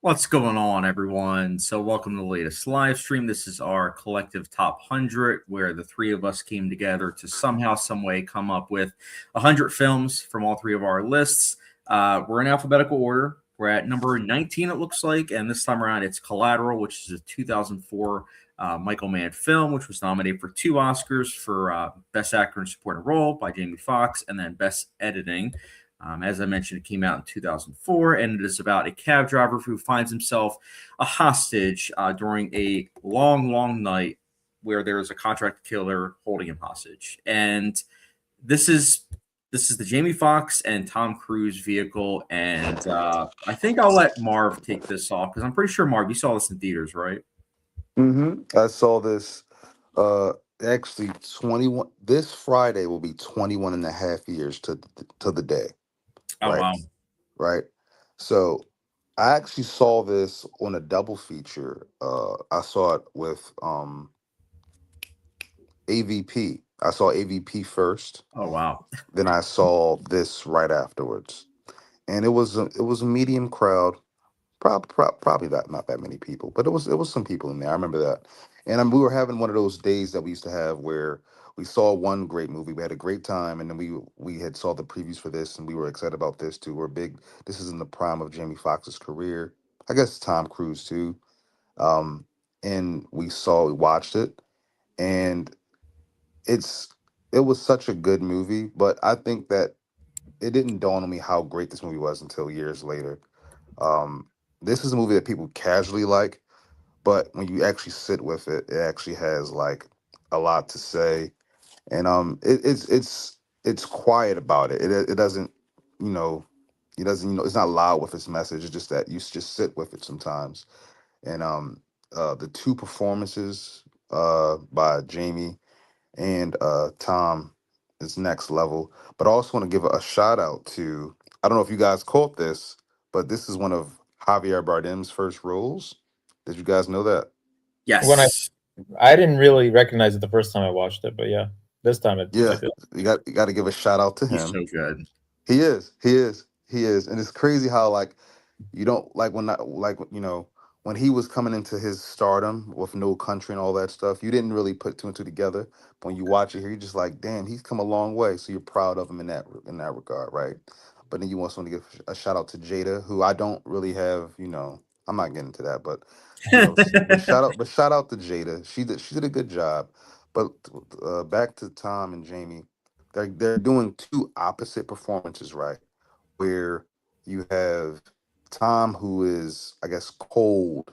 What's going on, everyone? So, welcome to the latest live stream. This is our collective top 100, where the three of us came together to somehow, some way come up with 100 films from all three of our lists. We're in alphabetical order. We're at number 19, it looks like, and this time around it's Collateral, which is a 2004 Michael Mann film, which was nominated for 2 Oscars for Best Actor in Supporting Role by Jamie Foxx, and then Best Editing. As I mentioned, it came out in 2004, and it is about a cab driver who finds himself a hostage during a long, long night where there is a contract killer holding him hostage. And this is the Jamie Foxx and Tom Cruise vehicle, and I think I'll let Marv take this off because I'm pretty sure Marv, you saw this in theaters, right? I saw this uh actually 21 this Friday will be 21 and a half years to the day, Oh right? wow, Right. So I actually saw this on a double feature. I saw it with AVP. I saw AVP first, oh wow. then I saw this right afterwards. And it was a medium crowd. Probably not that many people, but it was some people in there. I remember that, and we were having one of those days that we used to have where we saw one great movie, we had a great time, and then we had saw the previews for this, and we were excited about this too. We're big. This is in the prime of Jamie Foxx's career. I guess Tom Cruise too. Um, and we watched it, and it's it was such a good movie, but I think that it didn't dawn on me how great this movie was until years later. um, this is a movie that people casually like, but when you actually sit with it, it actually has like a lot to say, and it's quiet about it. It doesn't, you know, it doesn't, it's not loud with its message. It's just that you just sit with it sometimes. And the two performances by Jamie and Tom is next level. But I also want to give a shout out to, I don't know if you guys caught this, but this is one of Javier Bardem's first roles. Did you guys know that? When I Yes, I didn't really recognize it the first time I watched it, but yeah, this time I Yeah, did. you got to give a shout out to he's him. so good. He is, and it's crazy how like you don't like when I, like when he was coming into his stardom with No Country and all that stuff. You didn't really put two and two together. But when you watch it here, you're just like, damn, he's come a long way. So you're proud of him in that regard, right? But then you also want to give a shout out to Jada, who I don't really have. I'm not getting into that, but shout out to Jada. She did a good job. But back to Tom and Jamie, they're doing two opposite performances, right? Where you have Tom, who is, I guess, cold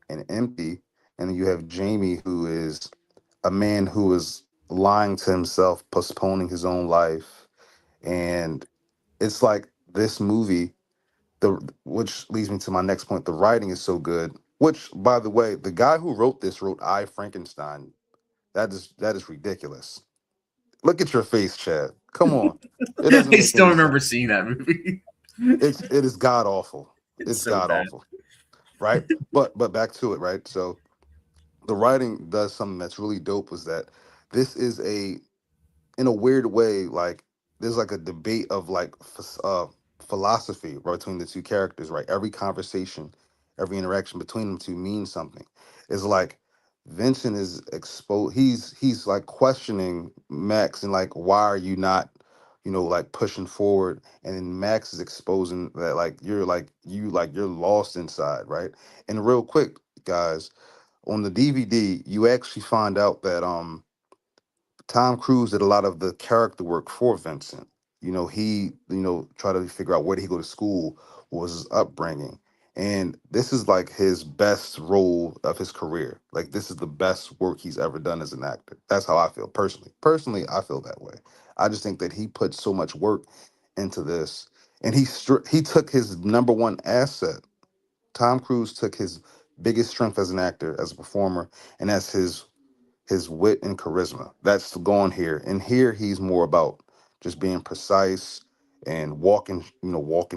and empty, and then you have Jamie, who is a man who is lying to himself, postponing his own life. And it's like this movie, which leads me to my next point. The writing is so good. Which, by the way, the guy who wrote this wrote I Frankenstein. That is ridiculous. Look at your face, Chad. Come on, it doesn't I make still any remember sense. seeing that movie. It is god awful. It's It's so god bad. awful, right? But back to it, right? So the writing does something that's really dope. Was that this is in a weird way, like there's like a debate of like philosophy right between the two characters, right? Every conversation, every interaction between them two means something. It's like Vincent is exposed. He's like questioning Max and like, why are you not, like pushing forward? And then Max is exposing that like you're lost inside, right? And real quick, guys, on the DVD, you actually find out that Tom Cruise did a lot of the character work for Vincent. He, tried to figure out where did he go to school, what was his upbringing. And this is like his best role of his career. Like this is the best work he's ever done as an actor. That's how I feel personally. Personally, I feel that way. I just think that he put so much work into this, and he took his number one asset. Tom Cruise took his biggest strength as an actor, as a performer, and that's his wit and charisma. That's gone here. And here he's more about just being precise and walking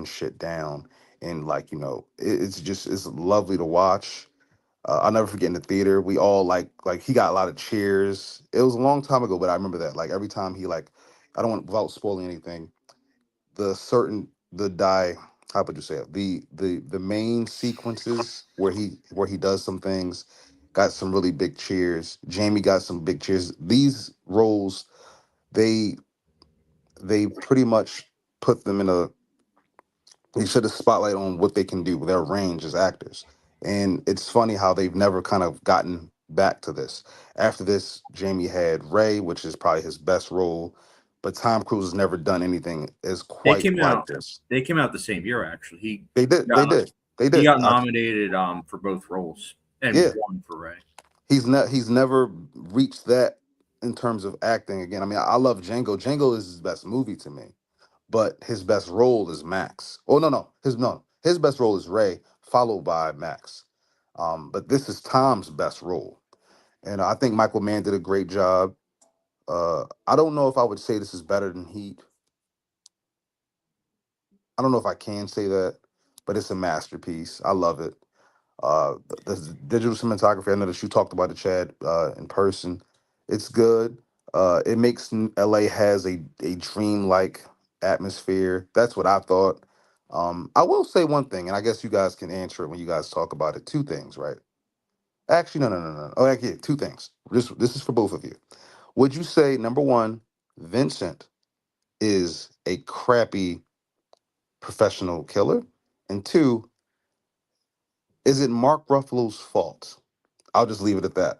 shit down. And like, it's lovely to watch. I'll never forget in the theater, we all like he got a lot of cheers. It was a long time ago, but I remember that. Like every time he like, I don't want without spoiling anything, the how would you say it? The main sequences where he does some things got some really big cheers. Jamie got some big cheers. These roles, they they pretty much put them in a they shed a spotlight on what they can do, their range as actors. And it's funny how they've never kind of gotten back to this. After this, Jamie had Ray, which is probably his best role, but Tom Cruise has never done anything as They quite came like out. this. They came out the same year, actually. They did, they Got did, they he did. got nominated for both roles and Yeah, won for Ray. he's never reached that in terms of acting again. I mean, I love Django. Django is his best movie to me, but his best role is Max. Oh his best role is Ray, followed by Max. But this is Tom's best role, and I think Michael Mann did a great job. I don't know if I would say this is better than Heat. I don't know if I can say that, but it's a masterpiece. I love it. The digital cinematography. I know that you talked about it, Chad, in person. It's good. It makes LA has a dream-like atmosphere. That's what I thought. I will say one thing, and I guess you guys can answer it when you guys talk about it. Two things, right? Actually, no. Oh, actually, two things. This is for both of you. Would you say number one, Vincent is a crappy professional killer, and two, is it Mark Ruffalo's fault? I'll just leave it at that.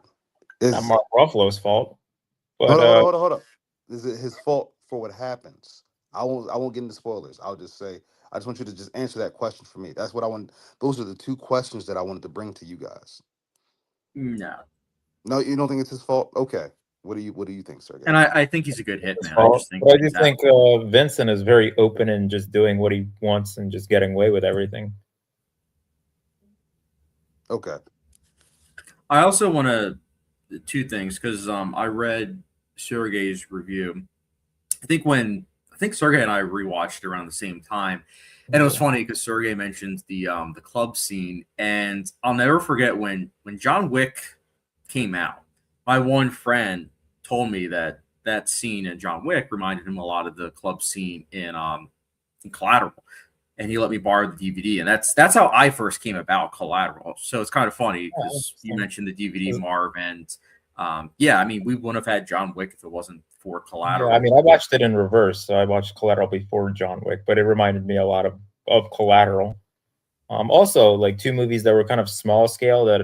Not Is Mark Ruffalo's fault, hold but on, hold on, hold on, hold on. Is it his fault for what happens? I won't get into spoilers. I'll just say I just want you to just answer that question for me. That's what I want. Those are the two questions that I wanted to bring to you guys. No, No, you don't think it's his fault? Okay. What do you think, Sergey? and I think he's a good his hitman. I fault. just think But I that do he's think Vincent is very open and just doing what he wants and just getting away with everything. Okay. I also want to two things because I read Sergey's review. I think Sergey and I rewatched it around the same time, and it was funny because Sergey mentioned the club scene, and I'll never forget when John Wick came out. My one friend told me that that scene in John Wick reminded him a lot of the club scene in Collateral, and he let me borrow the DVD, and that's how I first came about Collateral. So it's kind of funny Yeah, because you interesting. mentioned the DVD, Marv, and yeah, I mean we wouldn't have had John Wick if it wasn't for Yeah, I Collateral. mean, I watched it in reverse, so I watched Collateral before John Wick, but it reminded me a lot of Collateral. Also, like two movies that were kind of small scale. That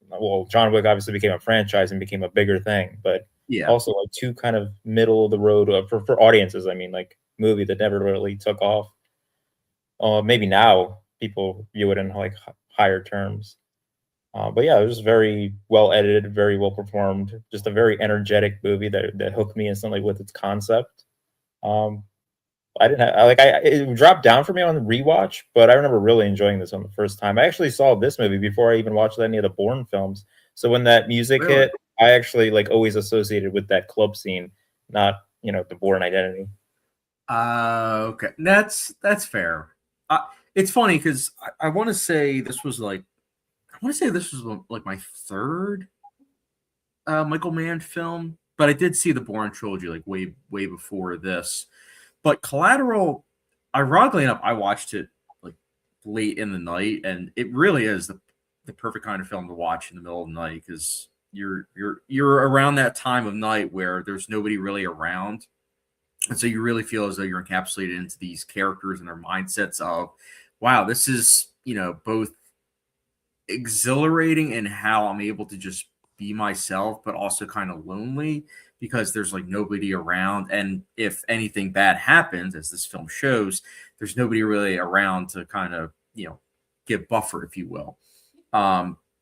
well, John Wick obviously became a franchise and became a bigger thing, but Yeah, also like two kind of middle of the road for audiences. I mean, like movie that never really took off. Maybe now people view it in like higher terms. But yeah, it was very well edited, very well performed. Just a very energetic movie that hooked me instantly with its concept. Um, I didn't have, like it dropped down for me on the rewatch, but I remember really enjoying this on the first time. I actually saw this movie before I even watched any of the Bourne films. So when that music really. hit, I actually like always associated with that club scene, not the Bourne identity. Okay, that's fair. It's funny because I want to say this was like I want to say this was like my third Michael Mann film, but I did see the Bourne trilogy like way before this. But Collateral, ironically enough, I watched it like late in the night, and it really is the perfect kind of film to watch in the middle of the night because you're around that time of night where there's nobody really around, and so you really feel as though you're encapsulated into these characters and their mindsets of, wow, this is both exhilarating in how I'm able to just be myself, but also kind of lonely because there's like nobody around. And if anything bad happens, as this film shows, there's nobody really around to kind of, give buffer, if you will.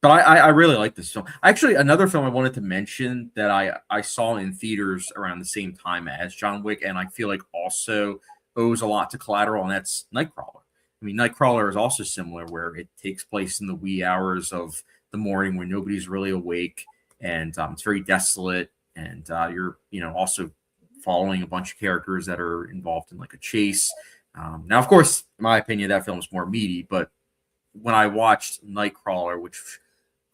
But I really like this film. Actually, another film I wanted to mention that I saw in theaters around the same time as John Wick, and I feel like also owes a lot to Collateral, and that's Nightcrawler. I mean, Nightcrawler is also similar, where it takes place in the wee hours of the morning when nobody's really awake, and it's very desolate, and you're also following a bunch of characters that are involved in like a chase. Now, of course, in my opinion, that film is more meaty, but when I watched Nightcrawler, which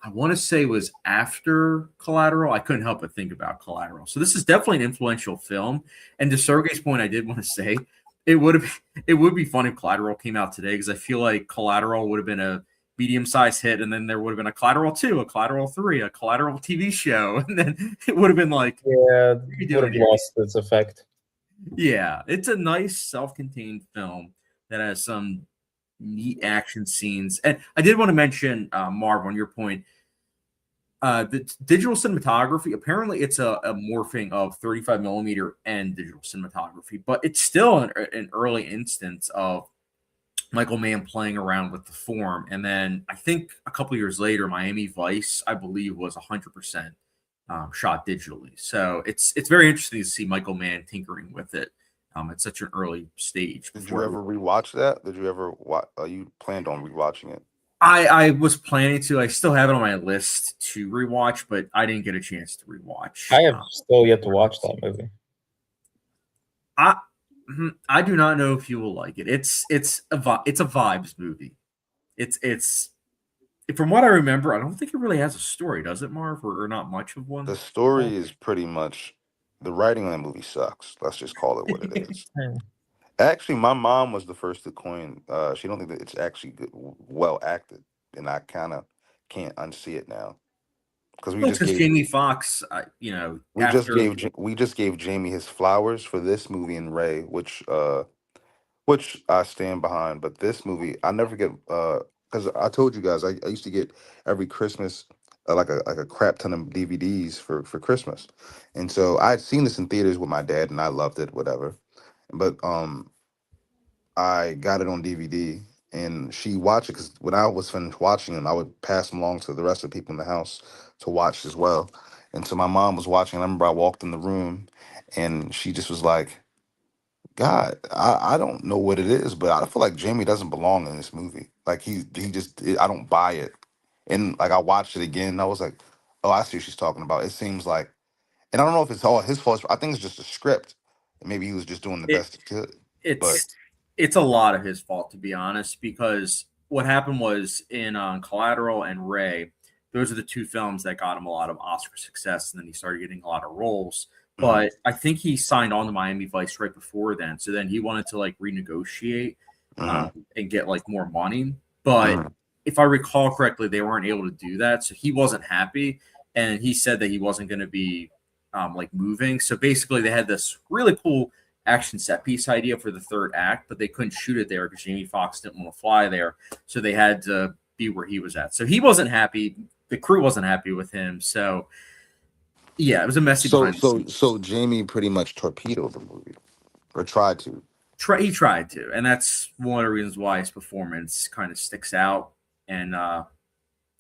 I want to say was after Collateral, I couldn't help but think about Collateral. So this is definitely an influential film. And to Sergey's point, I did want to say it would be fun if Collateral came out today, because I feel like Collateral would have been a medium-sized hit, and then there would have been a Collateral 2, a Collateral 3, a Collateral TV show, and then it would have been like, Yeah, you would have doing? lost its effect. Yeah, it's a nice self-contained film that has some neat action scenes. And I did want to mention, Marv, on your point, the digital cinematography, apparently it's a morphing of 35 millimeter and digital cinematography, but it's still an early instance of Michael Mann playing around with the form. And then I think a couple years later, Miami Vice, I believe, was 100% shot digitally. So it's very interesting to see Michael Mann tinkering with it at such an early stage. Did you ever rewatch that? Did you ever watch? You planned on rewatching it? I was planning to. I still have it on my list to rewatch, but I didn't get a chance to rewatch. I have still yet to watch that movie. I do not know if you will like it. It's a vibes movie. It's from what I remember, I don't think it really has a story, does it, Marv, or not much of one? The story is pretty much, the writing on that movie sucks. Let's just call it what it is. Actually, my mom was the first to coin. She don't think that it's actually good, well acted, and I kind of can't unsee it now because we Well, just because gave Jamie Foxx, we just gave Jamie his flowers for this movie and Ray, which I stand behind. But this movie, I never get because I told you guys I used to get every Christmas like a crap ton of DVDs for Christmas, and so I'd seen this in theaters with my dad and I loved it, whatever. But I got it on DVD and she watched it because when I was finished watching them, I would pass them along to the rest of the people in the house to watch as well. And so my mom was watching. I remember I walked in the room and she just was like, God, I don't know what it is, but I feel like Jamie doesn't belong in this movie. Like he just I don't buy it. And like I watched it again and I was like, oh, I see what she's talking about. It seems like, and I don't know if it's all his fault. I think it's just a script. Maybe he was just doing the it best he could. But it's a lot of his fault, to be honest, because what happened was in Collateral and Ray, those are the two films that got him a lot of Oscar success, and then he started getting a lot of roles. But I think he signed on to Miami Vice right before then, so then he wanted to like renegotiate and get like more money. But if I recall correctly, they weren't able to do that, so he wasn't happy, and he said that he wasn't going to be like moving. So basically, they had this really cool action set piece idea for the third act, but they couldn't shoot it there because Jamie Foxx didn't want to fly there. So they had to be where he was at. So he wasn't happy. The crew wasn't happy with him. So yeah, it was a messy behind the scenes. So Jamie pretty much torpedoed the movie, or tried to. He tried to, and that's one of the reasons why his performance kind of sticks out. And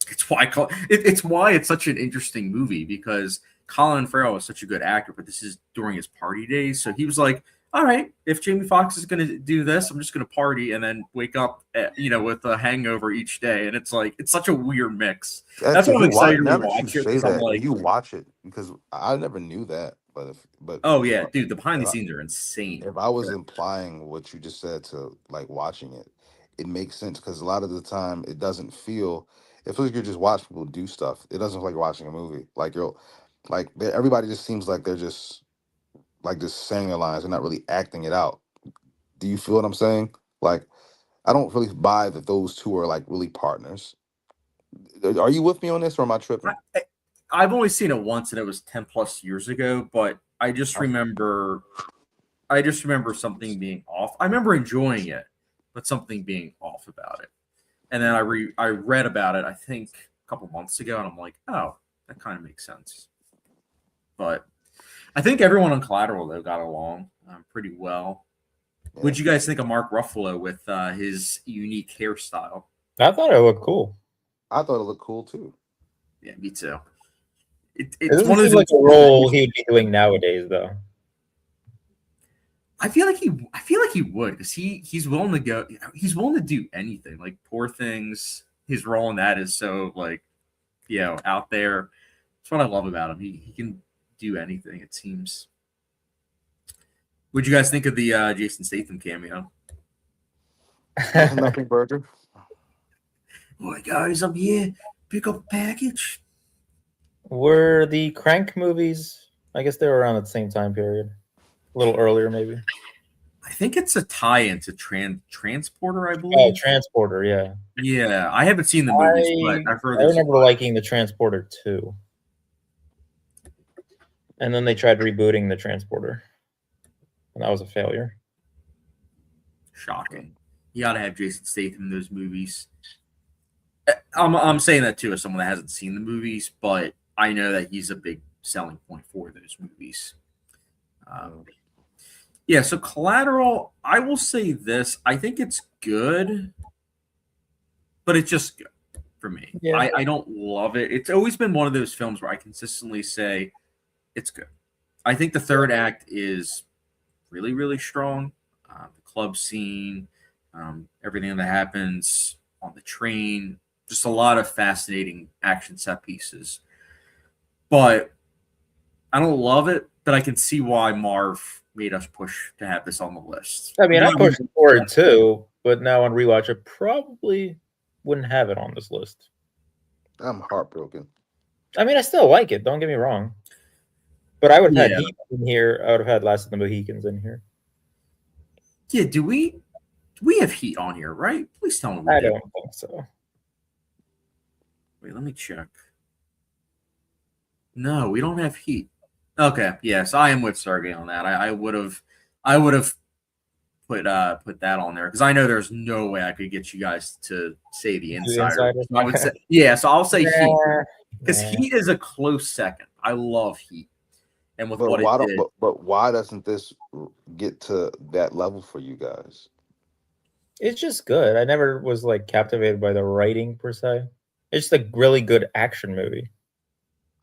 it's why it's such an interesting movie, because Colin Farrell is such a good actor, but this is during his party days. So he was like, all right, if Jamie Foxx is going to do this, I'm just going to party and then wake up, with a hangover each day. And it's like, it's such a weird mix. That's why I'm excited to watch it. That, like, you watch it, because I never knew that. But oh yeah, dude, the behind the scenes are insane. If I was implying what you just said to like watching it, it makes sense, because a lot of the time it doesn't feel. It feels like you're just watching people do stuff. It doesn't feel like you're watching a movie. Everybody just seems like they're just saying their lines and not really acting it out. Do you feel what I'm saying? Like, I don't really buy that those two are like really partners. Are you with me on this, or am I tripping? I've only seen it once, and it was 10 plus years ago, but I just remember something being off. I remember enjoying it, but something being off about it. And then I read about it, I think a couple months ago, and I'm like, oh, that kind of makes sense. But I think everyone on Collateral, though, got along pretty well. Yeah. What'd you guys think of Mark Ruffalo with his unique hairstyle? I thought it looked cool. I thought it looked cool too. Yeah, me too. It's one of like a role he'd be doing nowadays, though. I feel like he would, because he's willing to go. He's willing to do anything. Like Poor Things, his role in that is so out there. That's what I love about him. He can do anything, it seems. What'd you guys think of the Jason Statham cameo? Nothing burger. Boy, guys, I'm here. Pick up a package. Were the Crank movies? I guess they were around at the same time period. A little earlier, maybe. I think it's a tie-in to Transporter, I Oh, believe. Transporter, yeah. Yeah, I haven't seen the movies, but I've heard I there's a remember lot. liking the Transporter too. And then they tried rebooting the Transporter, and that was a failure. Shocking. You got to have Jason Statham in those movies. I'm saying that too as someone that hasn't seen the movies, but I know that he's a big selling point for those movies. Yeah, so Collateral, I will say this. I think it's good, but it's just good for me. Yeah. I don't love it. It's always been one of those films where I consistently say it's good. I think the third act is really, really strong. The club scene, everything that happens on the train, just a lot of fascinating action set pieces. But I don't love it, but I can see why Marv made us push to have this on the list. I mean, I pushed for it too, but now on rewatch, I probably wouldn't have it on this list. I'm heartbroken. I mean, I still like it. Don't get me wrong. But I would have had Heat in here. I would have had Last of the Mohicans in here. Yeah, do we have Heat on here, right? Please tell me I don't think so. Wait, let me check. No, we don't have Heat. Okay, yes, I am with Sergey on that. I would have put that on there because I know there's no way I could get you guys to say the Insider. I would say, yeah, so I'll say Heat because Heat is a close second. I love Heat, and with what it did. But why doesn't this get to that level for you guys? It's just good. I never was like captivated by the writing per se. It's just a really good action movie.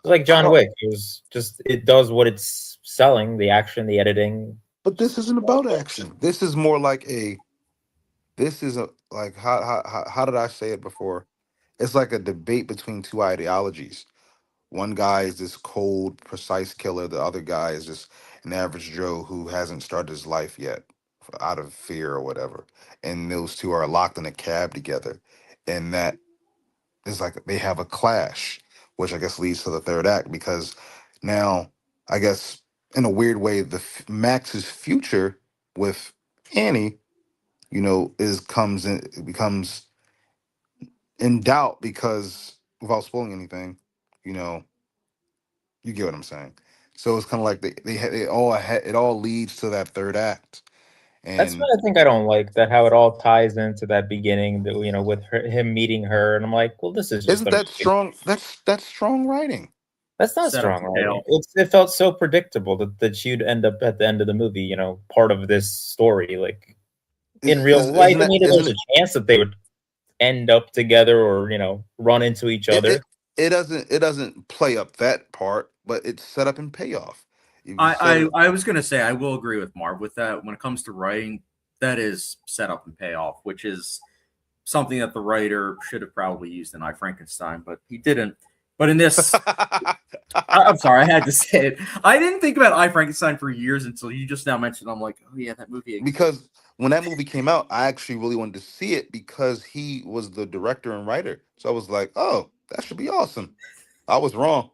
It's like John Wick. It does what it's selling, the action, the editing. But this isn't about action. This is more like how did I say it before? It's like a debate between two ideologies. One guy is this cold, precise killer. The other guy is just an average Joe who hasn't started his life yet out of fear or whatever. And those two are locked in a cab together. And that is like they have a clash, which I guess leads to the third act because now, I guess, in a weird way, Max's future with Annie, becomes in doubt because without spoiling anything, you know, you get what I'm saying. So it's kind of like it all leads to that third act, That's and what I think I don't like, that how it all ties into that beginning, that, with him meeting her, and I'm like, well, this is just isn't that strong? That's strong writing. That's not strong writing. It felt so predictable that she'd end up at the end of the movie, part of this story. Like in real life, I mean, there's a chance that they would end up together or run into each other. It doesn't play up that part, but it's set up and payoff. I was gonna say I will agree with Marv with that. When it comes to writing, that is set up and payoff, which is something that the writer should have probably used in I, Frankenstein, but he didn't. But in this, I'm sorry, I had to say it. I didn't think about I, Frankenstein for years until you just now mentioned. I'm like, oh yeah, that movie exists. Because when that movie came out, I actually really wanted to see it because he was the director and writer. So I was like, oh, that should be awesome. I was wrong.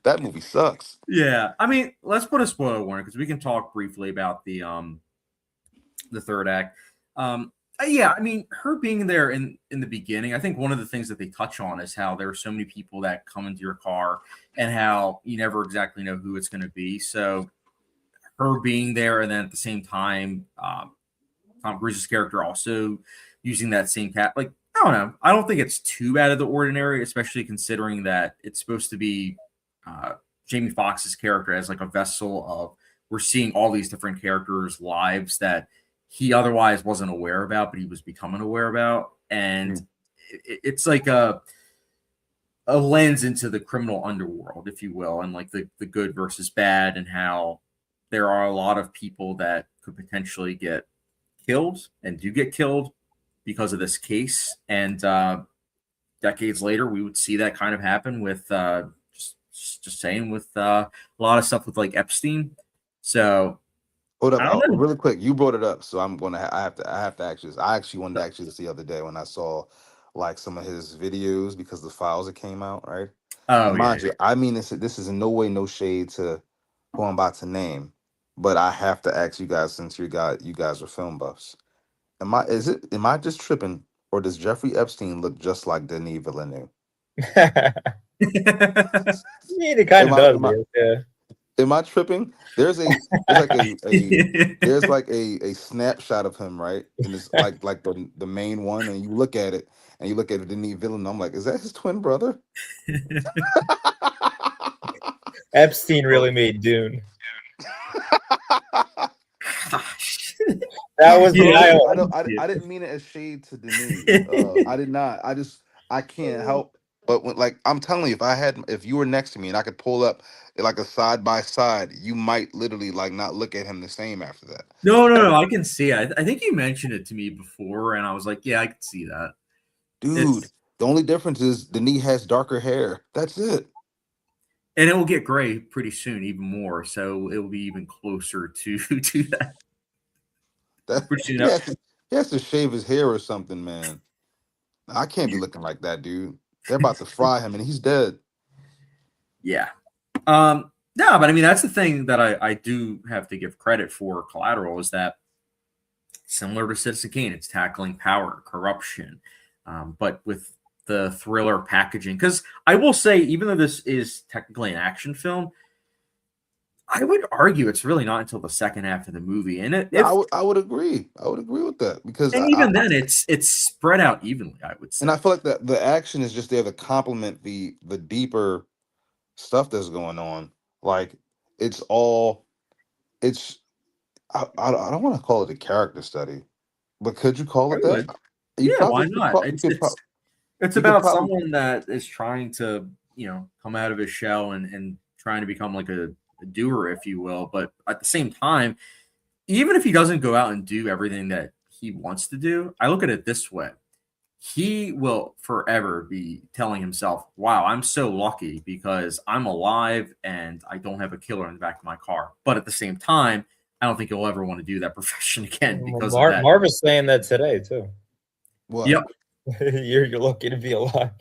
That movie sucks. Yeah, I mean, let's put a spoiler warning because we can talk briefly about the third act. Yeah, I mean, her being there in the beginning, I think one of the things that they touch on is how there are so many people that come into your car and how you never exactly know who it's going to be. So her being there, and then at the same time, Tom Cruise's character also using that same cat. Like, I don't know. I don't think it's too bad of the ordinary, especially considering that it's supposed to be Jamie Foxx's character as like a vessel of we're seeing all these different characters' lives that he otherwise wasn't aware about, but he was becoming aware about. And it's like a lens into the criminal underworld, if you will, and like the good versus bad, and how there are a lot of people that could potentially get killed and do get killed because of this case. And decades later, we would see that kind of happen with just saying with a lot of stuff with like Epstein. So hold up, really quick. You brought it up, so I'm gonna. I have to ask this. I actually wanted to ask you this the other day when I saw like some of his videos because the files that came out, right? Oh, mind you, I mean this is in no way no shade to who I'm about to name, but I have to ask you guys, since you guys are film buffs. Am I just tripping, or does Jeffrey Epstein look just like Denis Villeneuve? I mean, it kind Am of I does, am I yeah. am I tripping? There's like a snapshot of him, right? And it's like the main one, and you look at it and you look at Denis Villeneuve. I'm like, is that his twin brother? Epstein really Oh. made Dune. Gosh. That was the Yeah. I island. don't. I didn't mean it as shade to Denis. I did not. I can't help. But when, like I'm telling you, if you were next to me and I could pull up like a side by side, you might literally like not look at him the same after that. No. I can see it. I think you mentioned it to me before, and I was like, yeah, I can see that. Dude, It's the only difference is Denis has darker hair. That's it. and it will get gray pretty soon, even more. So it will be even closer to to that. That Which he has to, he has to shave his hair or something, man. I can't be looking like that, dude. They're about to fry him and he's dead. yeah. No, but I mean that's the thing that I do have to give credit for Collateral is that similar to Citizen Kane, it's tackling power, corruption, but with the thriller packaging. Because I will say, even though this is technically an action film, I would argue it's really not until the second half of the movie, and No, I would agree. I would agree with that because and even then it's spread out evenly. I would say. and I feel like that the action is just there to complement the deeper stuff that's going on. Like it's all it's I don't want to call it a character study, but could you call I it that? would. Yeah, why not? It's you could about probably someone that is trying to, come out of his shell and trying to become like a doer, if you will. But at the same time, even if he doesn't go out and do everything that he wants to do, I look at it this way. He will forever be telling himself, wow, I'm so lucky because I'm alive and I don't have a killer in the back of my car. But at the same time, I don't think he'll ever want to do that profession again because of that. Marv is saying that today too. what? Yep. You're lucky to be alive.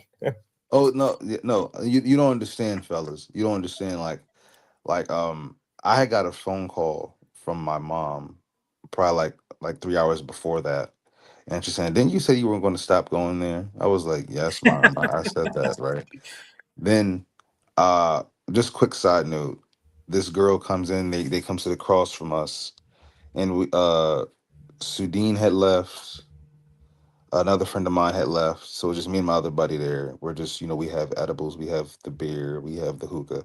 Oh no, no, you don't understand, fellas. You don't understand. Like I had got a phone call from my mom, probably like 3 hours before that, and she's saying, "Didn't you say you were going to stop going there?" I was like, "Yes, mom, I said that, right?" Then, uh, just quick side note: this girl comes in. They come to the cross from us, and Sudine had left. Another friend of mine had left, so it was just me and my other buddy there. We're just, we have edibles, we have the beer, we have the hookah,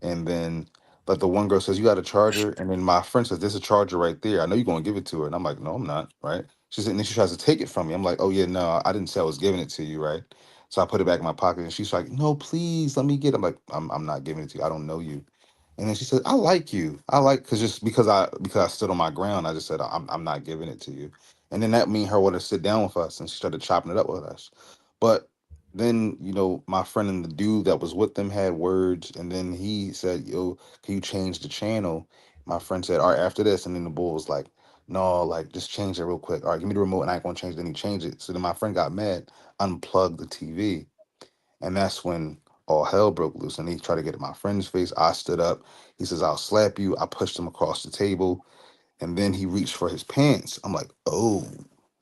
and then, but the one girl says, "You got a charger?" And then my friend says, "There's a charger right there. I know you're gonna give it to her." And I'm like, "No, I'm not." Right? She said, and then she tries to take it from me. I'm like, "Oh yeah, no, I didn't say I was giving it to you, right?" So I put it back in my pocket, and she's like, "No, please, let me get it." I'm like, I'm not giving it to you. I don't know you." And then she said, "I like you. I like because just because I stood on my ground. I just said I'm not giving it to you." And then that me and her wanted to sit down with us, and she started chopping it up with us. But then my friend and the dude that was with them had words, and then he said, "Yo, can you change the channel?" My friend said, "All right, after this." And then the bull was like, "No, like just change it real quick. All right, give me the remote, and I ain't gonna change it." Then he changed it. So then my friend got mad, unplugged the TV, and that's when all hell broke loose. And he tried to get in my friend's face. I stood up. He says, "I'll slap you." I pushed him across the table, and then he reached for his pants. I'm like, "Oh."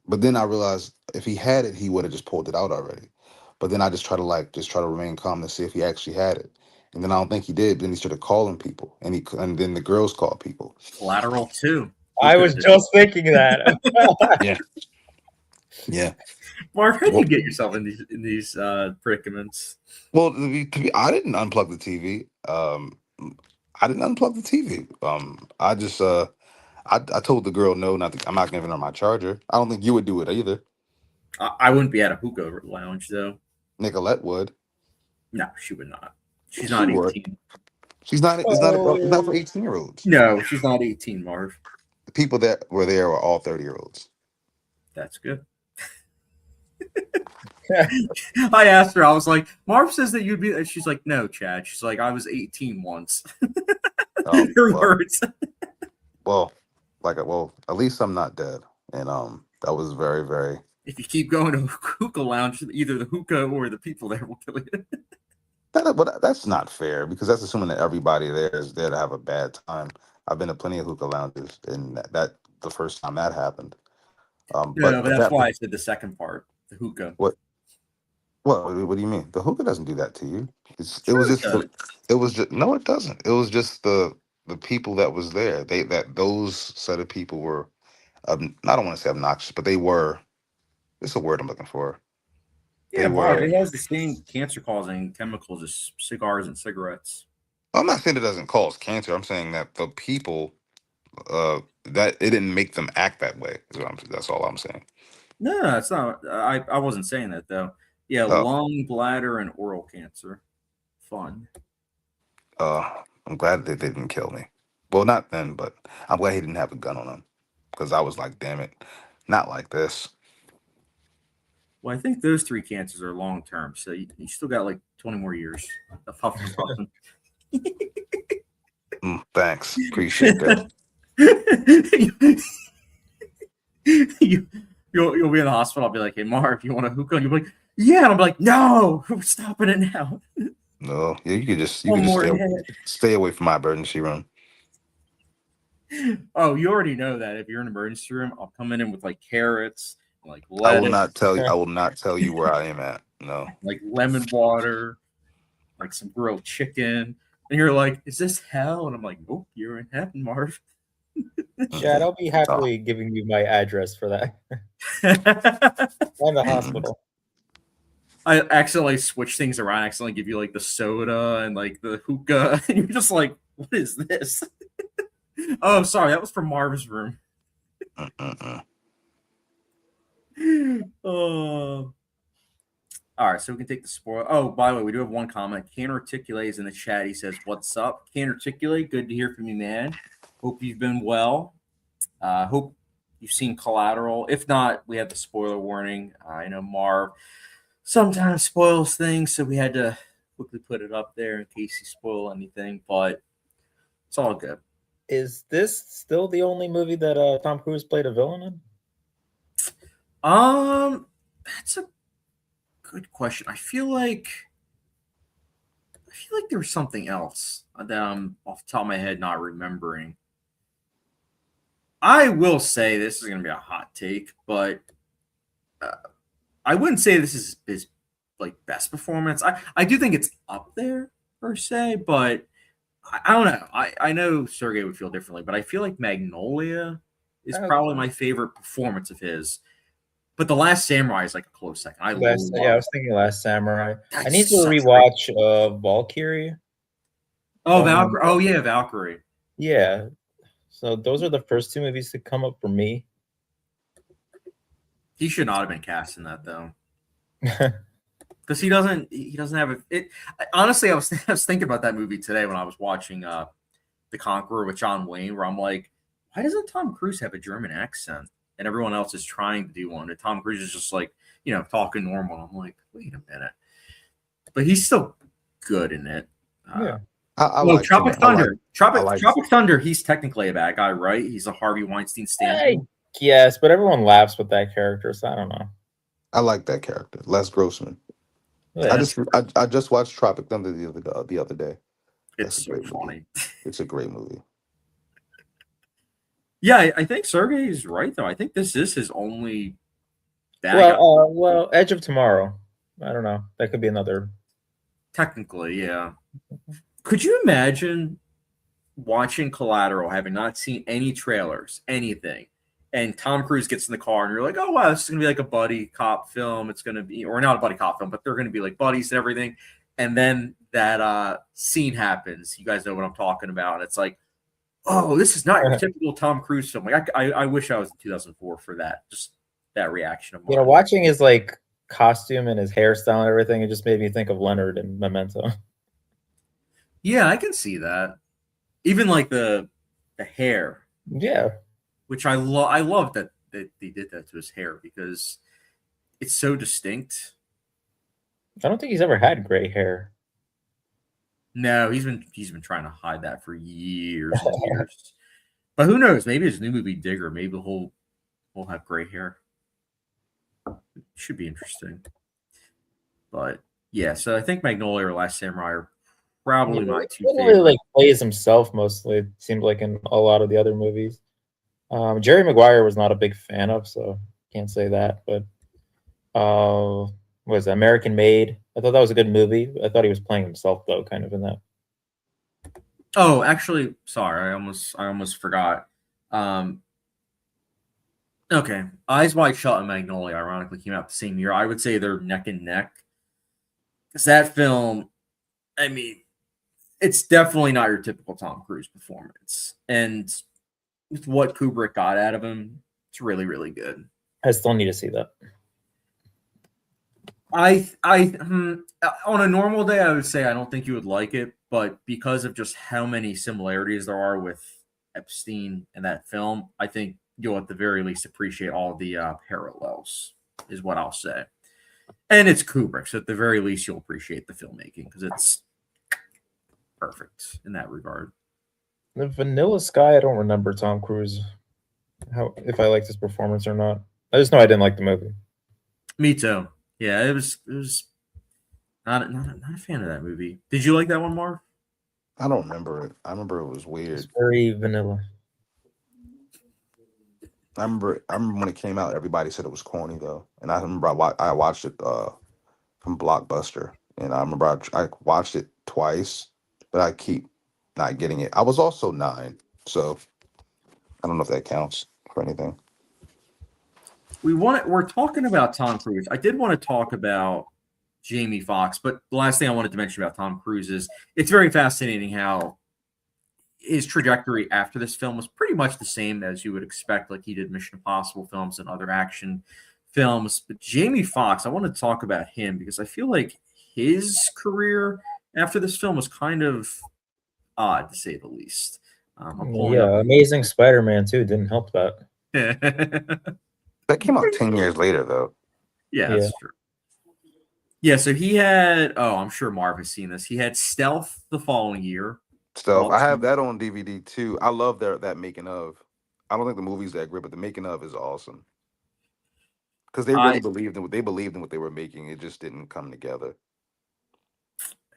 But then I realized if he had it, he would have just pulled it out already. But then I just try to remain calm to see if he actually had it. And then I don't think he did. Then he started calling people, and then the girls called people. Collateral too. I was just thinking that. Yeah, yeah. Mark, how do you Well, get yourself in these predicaments? well, I didn't unplug the TV. I didn't unplug the TV. I just I told the girl no, I'm not giving her my charger. I don't think you would do it either. I wouldn't be at a hookah lounge though. Nicolette would. No, she would not. She's She not would. 18. She's not. It's not for 18-year-olds. No, she's not 18, Marv. The people that were there were all 30-year-olds. That's good. I asked her, I was like, Marv says that you'd be. She's like, no, Chad. She's like, I was 18 once. Oh, Her well, words. well, at least I'm not dead. And that was very, very. If you keep going to hookah lounge, either the hookah or the people there will kill you. But that's not fair because that's assuming that everybody there is there to have a bad time. I've been to plenty of hookah lounges, and that the first time that happened. No, But but but that's that why I said the second part, the hookah. what what do you mean? The hookah doesn't do that to you. It Sure was it just does. it was just no, it doesn't. It was just the people that was there. Those set of people were I don't want to say obnoxious, but they were. It's a word I'm looking for. Yeah, They Marv, were. it has the same cancer-causing chemicals as cigars and cigarettes. I'm not saying it doesn't cause cancer. I'm saying that the people that it didn't make them act that way. That's all I'm saying. No, it's not. I wasn't saying that though. Yeah, Oh, lung, bladder, and oral cancer. Fun. I'm glad that they didn't kill me. Well, not then, but I'm glad he didn't have a gun on him because I was like, damn it, not like this. Well, I think those 3 cancers are long term, so you still got like 20 more years of huffing and puffing. Thanks, appreciate that. You'll be in the hospital. I'll be like, hey, Marv, you want a hookah? You'll be like, yeah. And I'll be like, no, we're stopping it now. No, yeah, you One could just more hit. stay away from my emergency room. Oh, you already know that if you're in an emergency room, I'll come in with like carrots, like lettuce, I will not tell you where I am at. No. like lemon water, like some grilled chicken. And you're like, is this hell? And I'm like, nope, you're in heaven, Marv. Chad, I'll be Oh, happily giving you my address for that. I And the hospital. accidentally switch things around. I accidentally give you like the soda and like the hookah. And you're just like, what is this? Oh, sorry. That was from Marv's room. Oh. All right, so we can take the spoil. Oh, by the way, we do have one comment. Can't Articulate is in the chat. He says, "What's up, Can't Articulate? Good to hear from you, man. Hope you've been well. Hope you've seen Collateral. If not, we have the spoiler warning. I know Marv sometimes spoils things, so we had to quickly put it up there in case he spoil anything. But it's all good. Is this still the only movie that Tom Cruise played a villain in? That's a good question. I feel like there was something else that I'm off the top of my head not remembering. I will say this is going to be a hot take, but I wouldn't say this is his like best performance. I do think it's up there per se, but I don't know. I know Sergey would feel differently, but I feel like Magnolia is probably my favorite performance of his. But The Last Samurai is like a close second. I was thinking Last Samurai. I need to such a rewatch Valkyrie. Oh, Valkyrie. Oh yeah, Valkyrie. Yeah. So those are the first 2 movies to come up for me. He should not have been cast in that though, because he doesn't have it. Honestly, I was thinking about that movie today when I was watching The Conqueror with John Wayne, where I'm like, why doesn't Tom Cruise have a German accent? And everyone else is trying to do one, and Tom Cruise is just like, talking normal. I'm like, wait a minute, but he's still good in it. Yeah. I like Tropic Thunder. like Tropic Thunder. He's technically a bad guy, right? He's a Harvey Weinstein stand. Yes, but everyone laughs with that character, so I don't know. I like that character, Les Grossman. Yeah. I just watched Tropic Thunder the other day. It's so funny. It's a great movie. Yeah, I think Sergey is right though. I think this is his only bad guy. Well, Edge of Tomorrow. I don't know. That could be another. Technically, yeah. Could you imagine watching Collateral, having not seen any trailers, anything, and Tom Cruise gets in the car and you're like, oh wow, this is gonna be like a buddy cop film. It's gonna be, or not a buddy cop film, but they're gonna be like buddies and everything. And then that scene happens. You guys know what I'm talking about. And it's like, oh, this is not your typical Tom Cruise film. Like I wish I was in 2004 for that. Just that reaction of mine. Watching his like costume and his hairstyle and everything, it just made me think of Leonard and Memento. Yeah, I can see that. Even like the hair. Yeah. Which I love that they did that to his hair because it's so distinct. I don't think he's ever had gray hair. No, he's been trying to hide that for years and years. But who knows? Maybe his new movie Digger, maybe he'll have gray hair. It should be interesting. But yeah, so I think Magnolia or Last Samurai are probably my two He really favorites. like plays himself mostly. It seemed like in a lot of the other movies. Jerry Maguire was not a big fan of, so can't say that. But what was it, American Made? I thought that was a good movie. I thought he was playing himself though, kind of in that. Oh, actually, sorry, I almost forgot. Okay, Eyes Wide Shut and Magnolia ironically came out the same year. I would say they're neck and neck. Because that film, I mean, it's definitely not your typical Tom Cruise performance. And with what Kubrick got out of him, it's really, really good. I still need to see that. On a normal day, I would say I don't think you would like it, but because of just how many similarities there are with Epstein and that film, I think you'll at the very least appreciate all the parallels, is what I'll say. And it's Kubrick, so at the very least you'll appreciate the filmmaking because it's perfect in that regard. The Vanilla Sky, I don't remember Tom Cruise, if I liked his performance or not. I just know I didn't like the movie. Me too. Yeah, it was not a fan of that movie. Did you like that one, Marv? I don't remember it. I remember it was It's weird. very vanilla. I remember when it came out, everybody said it was corny though, and I remember I watched it from Blockbuster, and I remember I watched it twice, but I keep not getting it. I was also 9, so I don't know if that counts for anything. We're talking about Tom Cruise. I did want to talk about Jamie Foxx, but the last thing I wanted to mention about Tom Cruise is it's very fascinating how his trajectory after this film was pretty much the same as you would expect, like he did Mission Impossible films and other action films. But Jamie Foxx, I want to talk about him because I feel like his career after this film was kind of odd, to say the least. Yeah, Amazing Spider-Man too didn't help that. That came out 10 years later though. Yeah, that's true. Yeah, so he had, I'm sure Marv has seen this. He had Stealth the following year. Stealth. I have that on DVD too. I love that making of. I don't think the movie's that great, but the making of is awesome. Because they really believed in what they were making. It just didn't come together.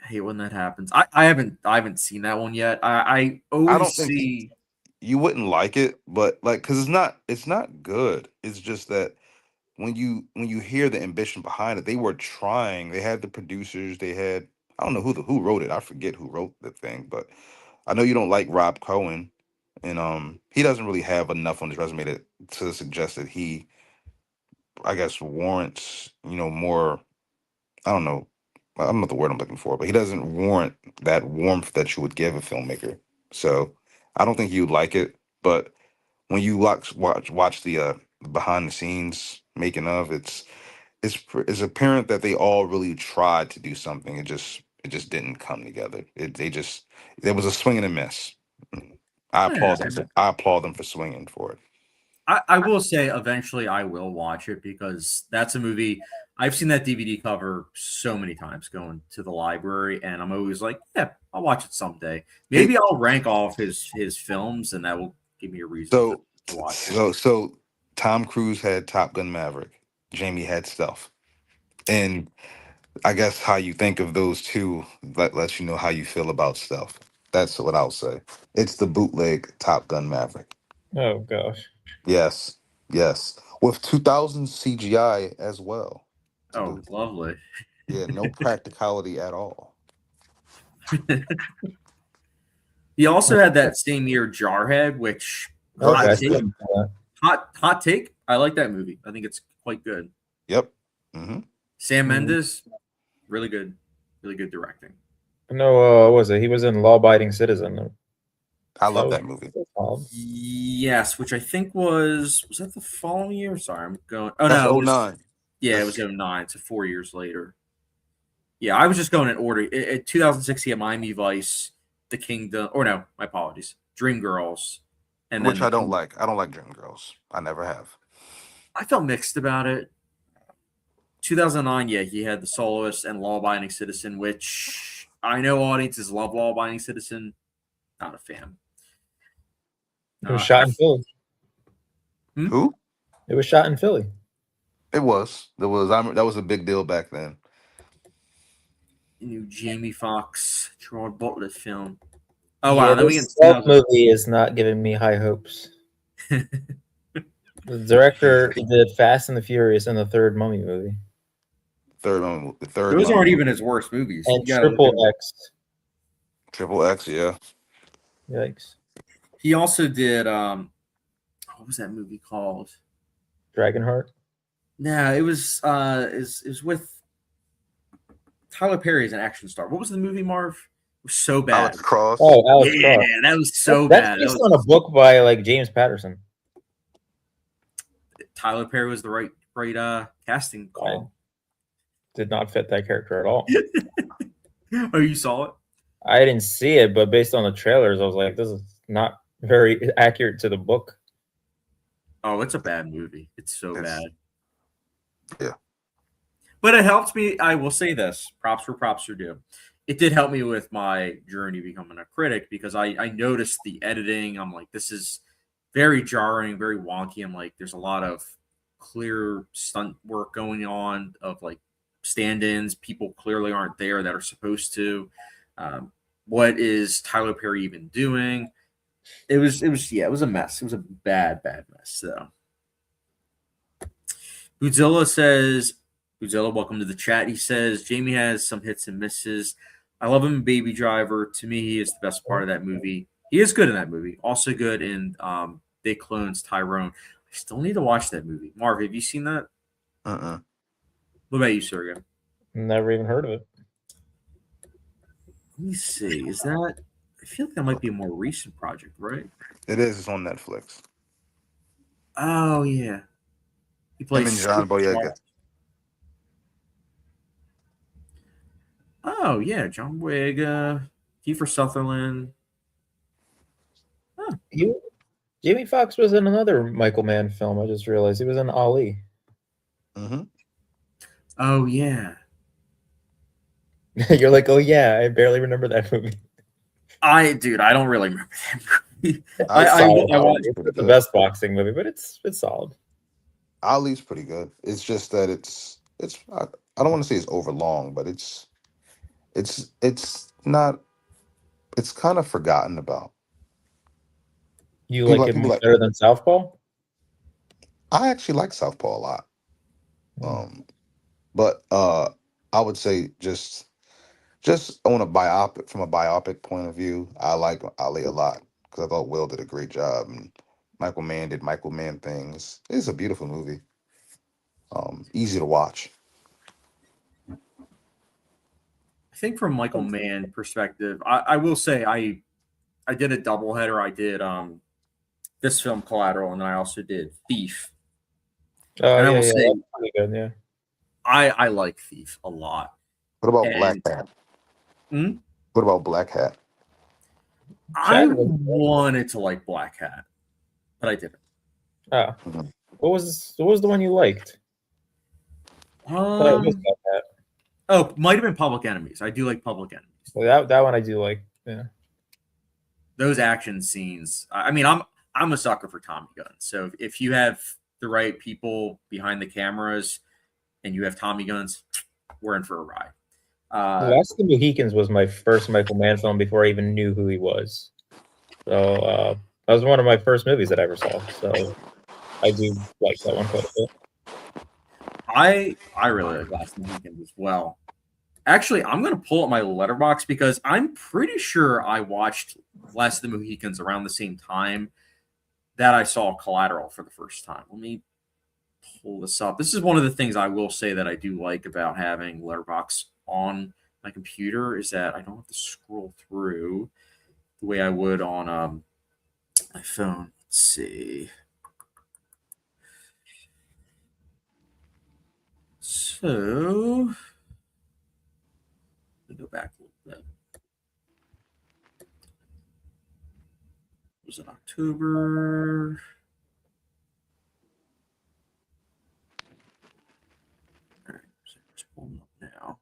I hate when that happens. I haven't seen that one yet. I always see you wouldn't like it, but like because it's not good. It's just that when you hear the ambition behind it, they were trying. They had the producers. They had I don't know who wrote it. I forget who wrote the thing, but I know you don't like Rob Cohen, and he doesn't really have enough on his resume to suggest that he, I guess, warrants more. I don't know. I don't know the word I'm looking for, but he doesn't warrant that warmth that you would give a filmmaker. So I don't think you'd like it. But when you watch the behind the scenes making of, it's apparent that they all really tried to do something. It just didn't come together. There was a swing and a miss. I applaud them for swinging for it. I will say eventually I will watch it because that's a movie. I've seen that DVD cover so many times going to the library, and I'm always like, yeah, I'll watch it someday. Maybe I'll rank off his films, and that will give me a reason to watch it. So Tom Cruise had Top Gun Maverick. Jamie had Stealth. And I guess how you think of those two lets you know how you feel about Stealth. That's what I'll say. It's the bootleg Top Gun Maverick. Oh gosh. Yes. With 2000 CGI as well. Oh, lovely. Yeah, no practicality at all. He also had that same year Jarhead, which hot take. I like that movie. I think it's quite good. Yep. Mm-hmm. Sam Mendes, really good directing. No, what was it? He was in Law Abiding Citizen. I love that movie. Yes, which I think was that the following year? Sorry, I'm going. Oh That's no, 09. Yeah, it was 09, so 4 years later. Yeah, I was just going in order. In 2006, he had Miami Vice, The Kingdom, or no, my apologies, Dreamgirls, and which I don't like. I don't like Dreamgirls. I never have. I felt mixed about it. 2009, yeah, he had The Soloist and Law Abiding Citizen, which I know audiences love Law Abiding Citizen. Not a fan. It was shot in Philly. Who? It was shot in Philly. It was. That was a big deal back then. new Jamie Foxx, Gerard Butler film. Oh Yeah, wow, then we this can see Stealth movie is not giving me high hopes. The director did Fast and the Furious and the third Mummy movie. The third those Mummy aren't movie. even his worst movies. And You gotta look Triple at X. Triple X, yeah. Yikes. He also did what was that movie called? Dragonheart. Nah, it was is with Tyler Perry as an action star. What was the movie, Marv? It was so bad. Alex Cross. Oh, Alex Yeah, Cross. that was so That's bad. based on a book by like James Patterson. Tyler Perry was the right casting call. Did not fit that character at all. Oh, you saw it? I didn't see it, but based on the trailers, I was like, this is not very accurate to the book. Oh, it's a bad movie. It's so bad. Yeah. But it helped me. I will say this. Props where props are due. It did help me with my journey becoming a critic because I noticed the editing. I'm like, this is very jarring, very wonky. I'm like, there's a lot of clear stunt work going on of like stand-ins. People clearly aren't there that are supposed to. What is Tyler Perry even doing? It was a mess. It was a bad mess. So Bootzilla, welcome to the chat. He says Jamie has some hits and misses. I love him in Baby Driver. To me, he is the best part of that movie. He is good in that movie. Also good in They Clones Tyrone. I still need to watch that movie. Marv, have you seen that? Uh-uh. What about you, Sergey? Never even heard of it. Let me see. Is that? I feel like that might be a more recent project, right? It is. It's on Netflix. Oh yeah. He Him plays and John Boyega. Oh yeah, John Boyega, Kiefer Sutherland. Huh. Jamie Foxx was in another Michael Mann film. I just realized he was in Ali. Mm-hmm. Oh yeah. You're like, oh yeah, I barely remember that movie. I don't really remember that movie. It's the best boxing movie, but it's solid. Ali's pretty good. It's just that it's I don't want to say it's overlong, but it's not, it's kind of forgotten about. You People like it like better than Southpaw? I actually like Southpaw a lot. Mm. But I would say just on a biopic, from a biopic point of view, I like Ali a lot because I thought Will did a great job and Michael Mann did Michael Mann things. It's a beautiful movie. Easy to watch. I think from Michael Mann perspective, I will say I did a doubleheader. I did this film Collateral, and then I also did Thief. Oh and I yeah, will say that's pretty good. Yeah, I like Thief a lot. What about Black Hat? Hmm? What about Black Hat? I wanted to like Black Hat, but I didn't. Oh, what was the one you liked? Oh, might have been Public Enemies. I do like Public Enemies. Well, that one I do like. Yeah, those action scenes. I mean, I'm a sucker for Tommy guns. So if you have the right people behind the cameras and you have Tommy guns, we're in for a ride. Last of the Mohicans was my first Michael Mann film before I even knew who he was. So that was one of my first movies that I ever saw. So I do like that one quite a bit. I really like Last of the Mohicans as well. Actually, I'm going to pull up my Letterboxd because I'm pretty sure I watched Last of the Mohicans around the same time that I saw Collateral for the first time. Let me pull this up. This is one of the things I will say that I do like about having Letterboxd on my computer is that I don't have to scroll through the way I would on my phone. Let's see. So let me go back a little bit. Was it October? All right, so it's pulling up now.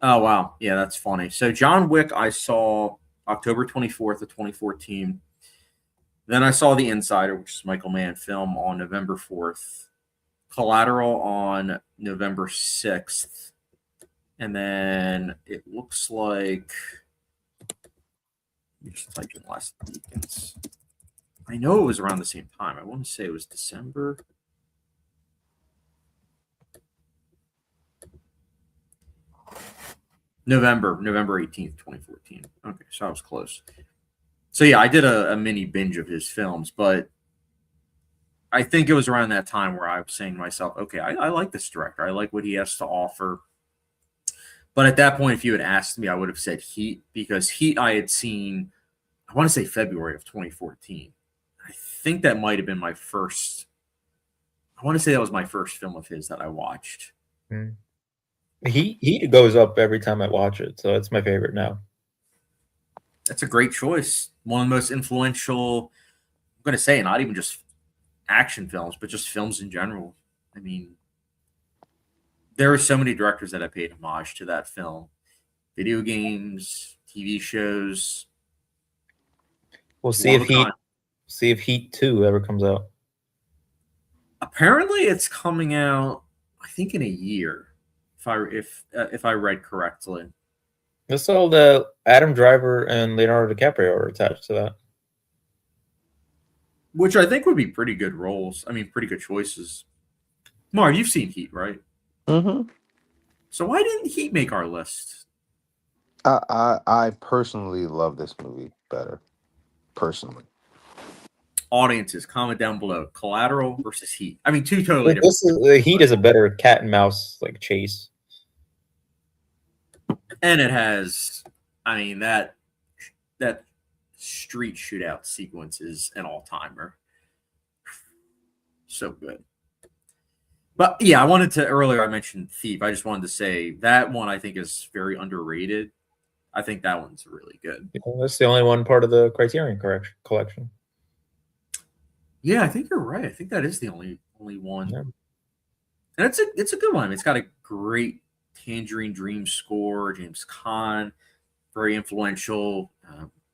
Oh wow, yeah, that's funny. So John Wick, I saw October 24th of 2014. Then I saw The Insider, which is a Michael Mann film, on November 4th. Collateral on November 6th. And then it looks like, let me just type in last weekends. I know it was around the same time. I want to say it was December. November 18th, 2014. Okay, so I was close. So yeah, I did a mini binge of his films, but I think it was around that time where I was saying to myself, okay, I like this director. I like what he has to offer. But at that point, if you had asked me, I would have said Heat, because Heat I had seen, I want to say February of 2014. I think that might have been my first, I want to say that was my first film of his that I watched. He goes up every time I watch it, so it's my favorite now. That's a great choice. One of the most influential, I'm going to say, not even just action films, but just films in general. I mean, there are so many directors that have paid homage to that film. Video games, TV shows. We'll see if Heat 2 ever comes out. Apparently, it's coming out, I think, in a year, if I read correctly. This all the Adam Driver and Leonardo DiCaprio are attached to that, which I think would be pretty good roles. I mean, pretty good choices. Marv, you've seen Heat, right? Mm-hmm. So why didn't Heat make our list? I personally love this movie better. Personally. Audiences, comment down below. Collateral versus Heat. I mean, two totally different. Heat is a better cat and mouse like chase. And it has, I mean, that street shootout sequence is an all-timer. So good. But yeah, earlier I mentioned Thief. I just wanted to say that one I think is very underrated. I think that one's really good. Yeah, that's the only one part of the Criterion collection. Yeah, I think you're right. I think that is the only one. Yeah. And it's a good one. It's got a great Tangerine Dream score. James Caan, very influential.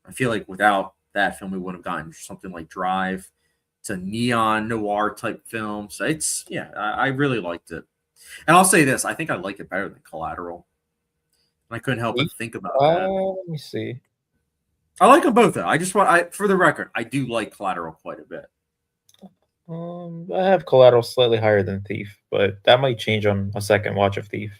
I feel like without that film, we would have gotten something like Drive. It's a neon noir type film. So I really liked it. And I'll say this, I think I like it better than Collateral. And I couldn't help but think about that. Let me see. I like them both, though. For the record, I do like Collateral quite a bit. I have Collateral slightly higher than Thief, but that might change on a second watch of Thief.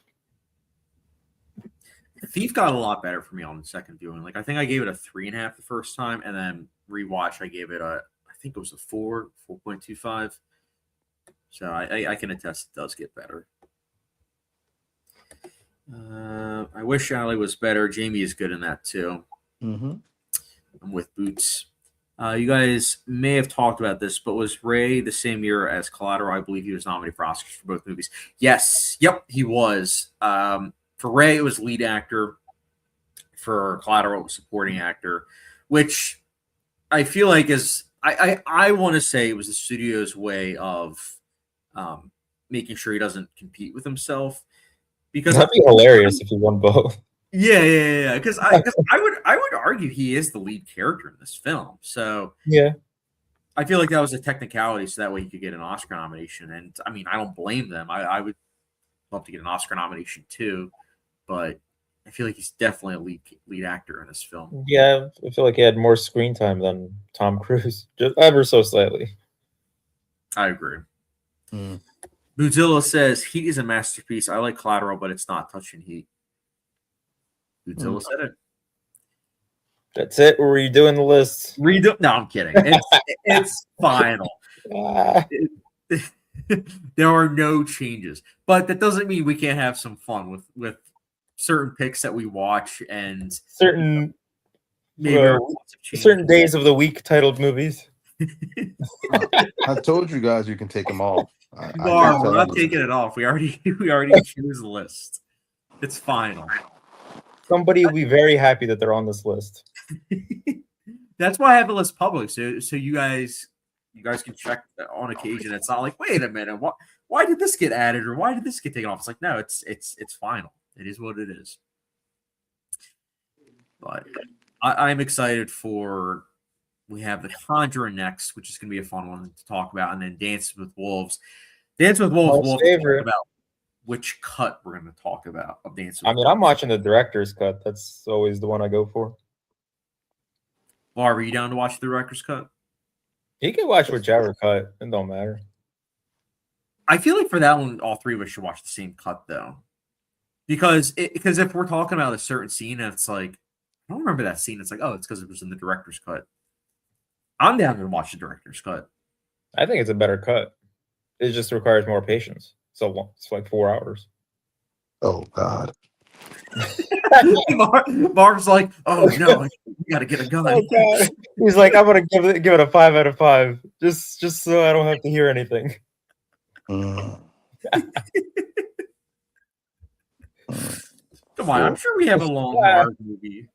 Thief got a lot better for me on the second viewing. Like, I think I gave it a 3.5 the first time, and then rewatch, I gave it I think it was a 4.25. So I can attest it does get better. I wish Allie was better. Jamie is good in that too. Mm-hmm. I'm with Boots. You guys may have talked about this, but was Ray the same year as Collateral? I believe he was nominated for Oscars for both movies. Yes. Yep, he was. For Ray, it was lead actor. For Collateral, it was supporting actor, which I feel like is I want to say it was the studio's way of making sure he doesn't compete with himself. Because that'd be hilarious if he won both. Yeah. Because I would argue he is the lead character in this film. So yeah, I feel like that was a technicality, so that way he could get an Oscar nomination. And I mean, I don't blame them. I would love to get an Oscar nomination too, but I feel like he's definitely a lead actor in this film. Yeah, I feel like he had more screen time than Tom Cruise, just ever so slightly. I agree. Bootzilla says Heat is a masterpiece. I like Collateral, but it's not touching Heat. Bootzilla said it. That's it. We're redoing the list. No, I'm kidding. It's final. There are no changes, but that doesn't mean we can't have some fun with certain picks that we watch and certain certain days of the week titled movies. I told you guys you can take them off. We're not taking it off. We already choose the list. It's final. Somebody will be very happy that they're on this list. That's why I have the list public, so you guys can check on occasion. It's not like, wait a minute, why did this get added or why did this get taken off? It's like, no, it's final. It is what it is. But I'm excited for. We have The Conjuring next, which is going to be a fun one to talk about, and then Dances with Wolves. Dances with Wolves. We'll have to talk about which cut we're going to talk about of Dances with I mean, Wolves. I'm watching the director's cut. That's always the one I go for. Marv, are you down to watch the director's cut? You can watch whichever cut. It don't matter. I feel like for that one, all three of us should watch the same cut, though. Because if we're talking about a certain scene and it's like, I don't remember that scene. It's like, oh, it's because it was in the director's cut. I'm down to watch the director's cut. I think it's a better cut. It just requires more patience. So it's like 4 hours. Oh God. Marv's like, oh no, you gotta get a gun. Oh, God. He's like, I'm gonna give it a 5 out of 5, just so I don't have to hear anything. Mm. Come on, I'm sure we have a long Marv movie.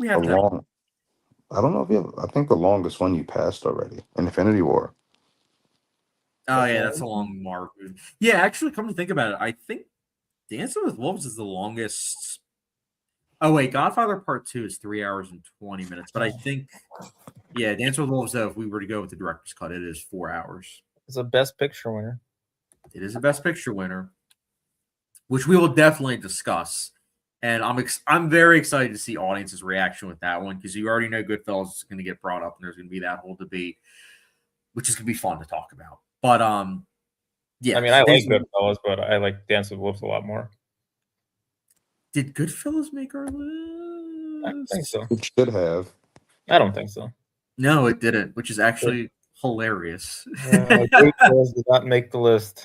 We have that. I don't know if you have. I think the longest one you passed already, Infinity War. Oh yeah, that's a long Marv movie. Yeah, actually, come to think about it, I think Dancing with Wolves is the longest. Oh wait, Godfather Part 2 is 3 hours and 20 minutes, but I think, yeah, Dancing with Wolves, though, if we were to go with the director's cut, it is 4 hours. It's a Best Picture winner. It is a Best Picture winner, which we will definitely discuss. And I'm very excited to see audience's reaction with that one, because you already know Goodfellas is going to get brought up, and there's going to be that whole debate, which is going to be fun to talk about. But yeah, I mean, I like Goodfellas, but I like Dance with Wolves a lot more. Did Goodfellas make our list? I don't think so. It should have. I don't think so. No, it didn't, which is actually hilarious. Goodfellas did not make the list.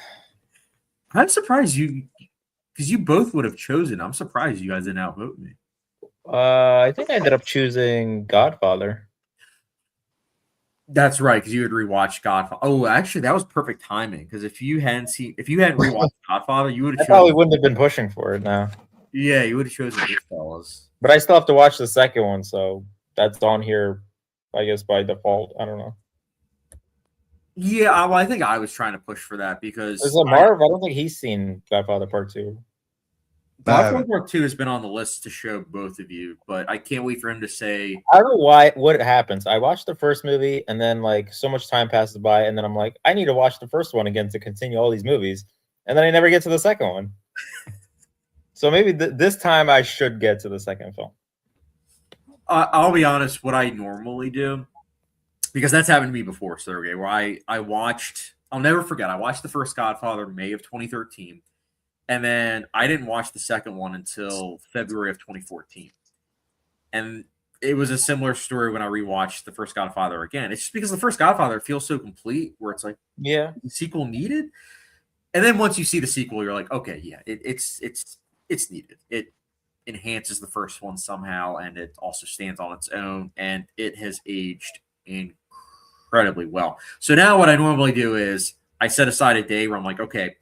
I'm surprised you, because you both would have chosen. I'm surprised you guys didn't outvote me. I think I ended up choosing Godfather. That's right, because you had rewatched Godfather. Oh, actually, that was perfect timing. Because if you hadn't rewatched Godfather, you would have. I probably wouldn't have been pushing for it now. Yeah, you would have chosen Goodfellas. But I still have to watch the second one, so that's on here, I guess, by default. I don't know. Yeah, well, I think I was trying to push for that because Is it Marv? I don't think he's seen Godfather Part 2. Godfather Part 2 has been on the list to show both of you, but I can't wait for him to say. I don't know what happens. I watched the first movie, and then like so much time passes by, and then I'm like, I need to watch the first one again to continue all these movies, and then I never get to the second one. So maybe this time I should get to the second film. I'll be honest, what I normally do, because that's happened to me before, Sergey, where I watched, I'll never forget, I watched the first Godfather May of 2013, and then I didn't watch the second one until February of 2014. And it was a similar story when I rewatched the first Godfather again. It's just because the first Godfather feels so complete, where it's like, yeah, the sequel needed. And then once you see the sequel, you're like, okay, yeah, it's needed. It enhances the first one somehow, and it also stands on its own, and it has aged incredibly well. So now what I normally do is I set aside a day where I'm like, okay, I'm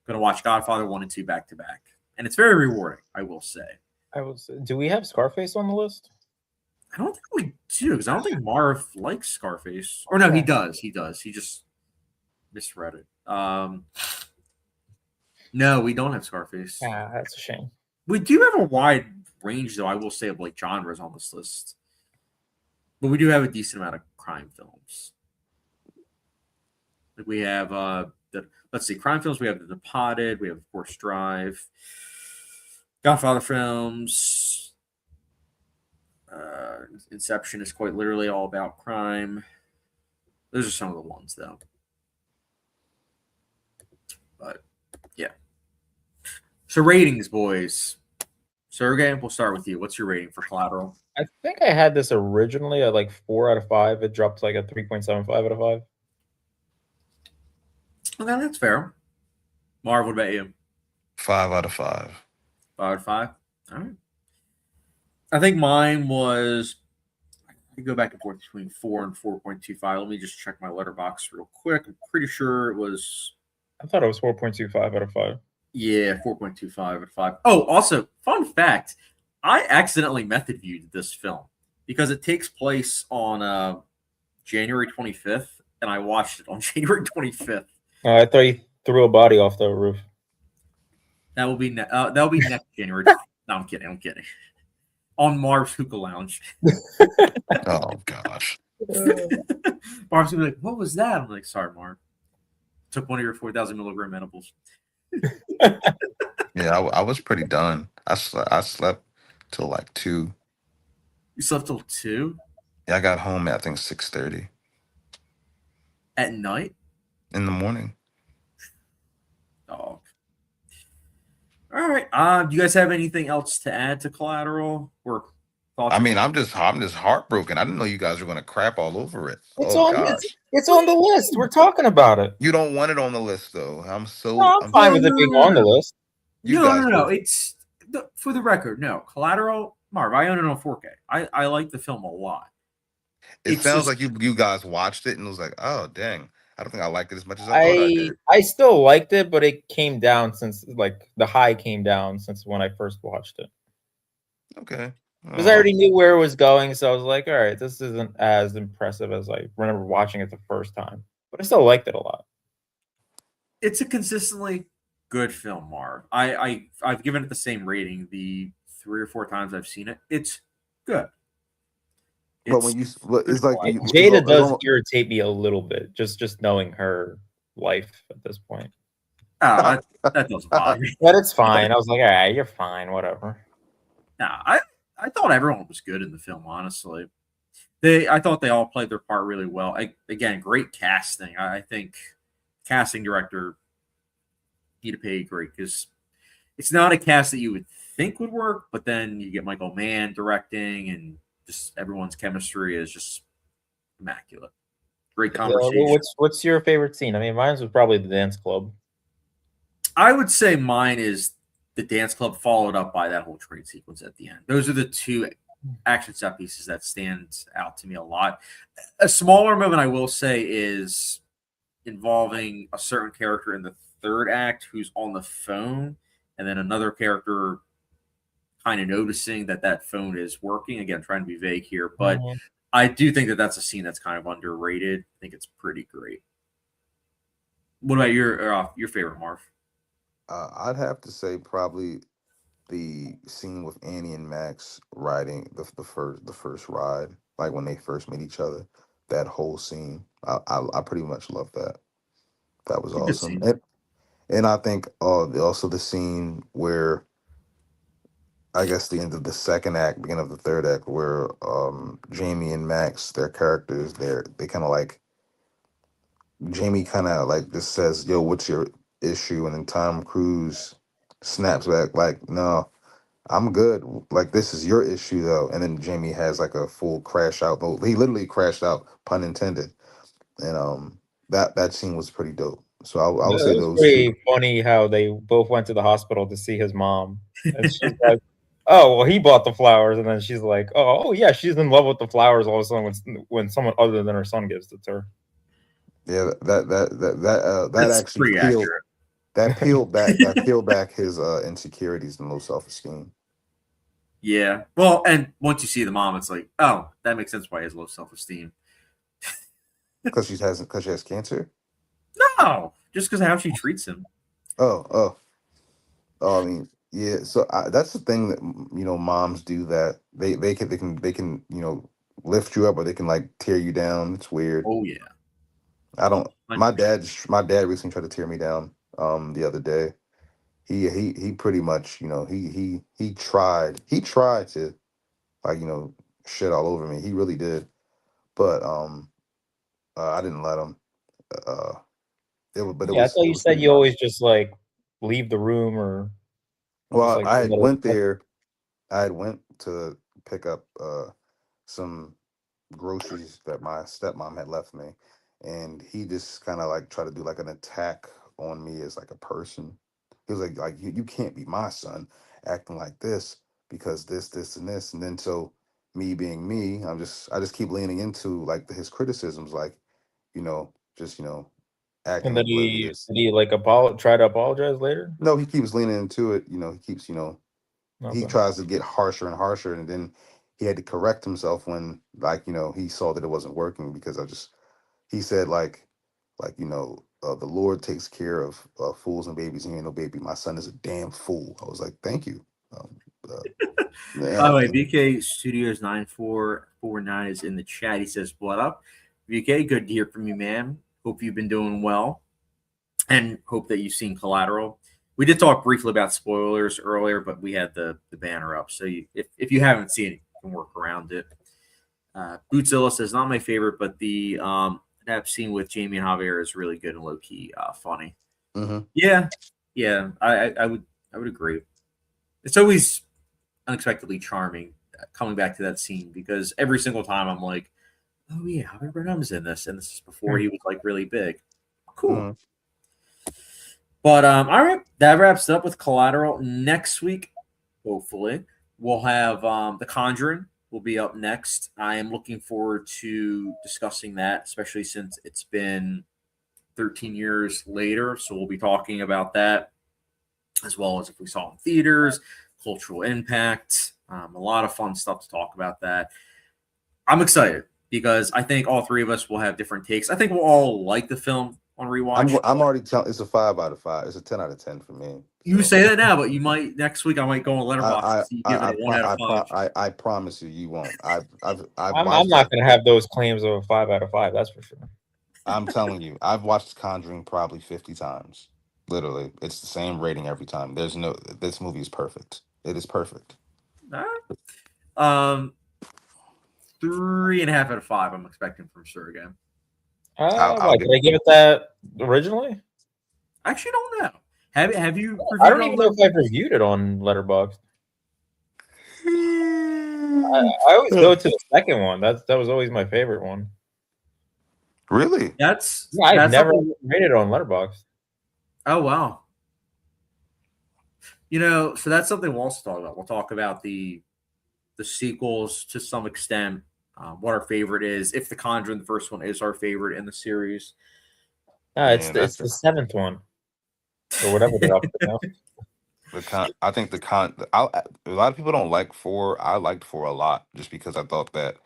going to watch Godfather 1 and 2 back to back. And it's very rewarding, I will say. Do we have Scarface on the list? I don't think we do, because I don't think Marv likes Scarface. Or no, he does. He does. He just misread it. No, we don't have Scarface. Yeah, that's a shame. We do have a wide range, though, I will say, of like genres on this list. But we do have a decent amount of crime films. Like we have let's see, crime films. We have The Departed. We have, of course, Drive. Godfather films. Inception is quite literally all about crime. Those are some of the ones, though. But yeah. So ratings, boys. Sergey, we'll start with you. What's your rating for Collateral? I think I had this originally at like 4 out of 5. It dropped to like a 3.75 out of 5. Okay, that's fair. Marv, what about you? 5 out of 5. 5 out of 5. All right. I think mine was. I could go back and forth between 4 and 4.25. Let me just check my Letterboxd real quick. I'm pretty sure it was. I thought it was 4.25 out of 5. Yeah, 4.25 out of 5. Oh, also, fun fact. I accidentally method viewed this film because it takes place on January 25th, and I watched it on January 25th. I thought you threw a body off the roof. That will be next January. No, I'm kidding. on Marv's hookah lounge. Oh gosh. Marv's gonna be like, "What was that?" I'm like, "Sorry, Marv. Took one of your 4,000 milligram edibles." Yeah, I was pretty done. I slept till like 2. You slept till 2 Yeah, I got home at I think 6:30 at night. in the morning. Dog. All right. Do you guys have anything else to add to Collateral or thoughts? I mean, I'm just heartbroken. I didn't know you guys were gonna crap all over it. It's Oh on. gosh. It's on the list. We're talking about it. You don't want it on the list though. No, I'm fine with it being on the list. You No, guys no, no. both. It's for the record. No, Collateral. Marv, I own it on 4K. I like the film a lot. It It's sounds just like you guys watched it and was like, oh dang, I don't think I liked it as much as I thought I did. I still liked it, but it came down since like the high came down since when I first watched it. Okay. Because I already knew where it was going, so I was like, all right, this isn't as impressive as I remember watching it the first time. But I still liked it a lot. it's a consistently good film, Marv. I've given it the same rating the 3 or 4 times I've seen it. It's good. But when it's like Like, you, Jada it's does almost, irritate me a little bit, just knowing her life at this point. that doesn't bother me. But it's fine. I was like, all right, you're fine, whatever. Nah, I thought everyone was good in the film. Honestly, I thought they all played their part really well. Again, great casting. I think casting director need to pay great because it's not a cast that you would think would work, but then you get Michael Mann directing, and just everyone's chemistry is just immaculate. Great conversation. What's your favorite scene? I mean, mine was probably the dance club. I would say mine is the dance club followed up by that whole train sequence at the end. Those are the two action set pieces that stand out to me a lot. A smaller moment I will say is involving a certain character in the third act who's on the phone, and then another character kind of noticing that phone is working. Again, trying to be vague here, but I do think that that's a scene that's kind of underrated. I think it's pretty great. What about your favorite, Marv? I'd have to say probably the scene with Annie and Max riding the first ride, like when they first meet each other. That whole scene, I pretty much love that. That was It's a good awesome. scene. And I think also the scene where I guess the end of the second act, beginning of the third act, where Jamie and Max, their characters, they kind of like Jamie kind of like just says, "Yo, what's your issue?" And then Tom Cruise snaps back like, "No, I'm good. Like this is your issue though." And then Jamie has like a full crash out. He literally crashed out, pun intended. And that scene was pretty dope. So I would say It was those two. pretty funny how they both went to the hospital to see his mom. And she's like, oh, well, he bought the flowers. And then she's like, oh yeah, she's in love with the flowers all of a sudden when someone other than her son gives it to her. Yeah, that That's actually pretty peeled accurate. that peeled back his insecurities and low self-esteem. Yeah. Well, and once you see the mom, it's like, oh, that makes sense why he has low self-esteem. Because she has cancer. No, just because of how she treats him. Oh, I mean, yeah. So that's the thing that moms do, that they can lift you up, or they can like tear you down. It's weird. Oh yeah. I don't. 100%. My dad recently tried to tear me down the other day. He pretty much he tried to like shit all over me. He really did, but I didn't let him. Uh, but Yeah, I thought it you was said pretty you always much. just like leave the room or just Well, like I don't had let went it- there. I had went to pick up some groceries that my stepmom had left me, and he just kind of like tried to do like an attack on me as like a person. He was like you can't be my son acting like this because this and this, and then so me being me, I just keep leaning into like his criticisms, like just And acting then he oblivious. did he like try to apologize later? No, he keeps leaning into it. He keeps he Okay. tries to get harsher and harsher, and then he had to correct himself when like he saw that it wasn't working, because he said the Lord takes care of fools and babies, and you ain't no baby. My son is a damn fool. I was like, thank you. By the way, BK Studios 9449 is in the chat. He says, "What up, BK? Good to hear from you, man. Hope you've been doing well, and hope that you've seen Collateral." We did talk briefly about spoilers earlier, but we had the banner up, so if you haven't seen it, you can work around it. Bootzilla says, "Not my favorite, but the that scene with Jamie and Javier is really good and low key funny." Mm-hmm. Yeah, I would agree. It's always unexpectedly charming coming back to that scene because every single time I'm like, oh yeah, Javier Bardem's in this, and this is before he was like really big. Cool. Mm-hmm. But all right, that wraps it up with Collateral. Next week, hopefully, we'll have The Conjuring will be up next. I am looking forward to discussing that, especially since it's been 13 years later. So we'll be talking about that, as well as if we saw it in theaters, cultural impact, a lot of fun stuff to talk about that. I'm excited because I think all three of us will have different takes. I think we'll all like the film on rewatch. I'm already telling. It's a 5 out of 5. It's a 10 out of 10 for me. You say that now, but you might next week. I might go on Letterboxd and see you give it a 1 out of 5. I promise you won't. I've I'm watched not going to have those claims of a 5 out of 5. That's for sure. I'm telling you, I've watched Conjuring probably 50 times. Literally, it's the same rating every time. This movie is perfect. It is perfect. All right. 3.5 out of 5. I'm expecting from Sergey. Did I give it that originally? I actually don't know. Have you? I don't even know if I've reviewed it on Letterboxd. I always go to the second one. That was always my favorite one. Really? I've never rated it on Letterboxd. Oh wow. So that's something we'll also talk about. We'll talk about the sequels to some extent, what our favorite is, if The Conjuring, the first one, is our favorite in the series. It's the seventh one, or whatever they're up to now. I think a lot of people don't like 4. I liked 4 a lot just because I thought that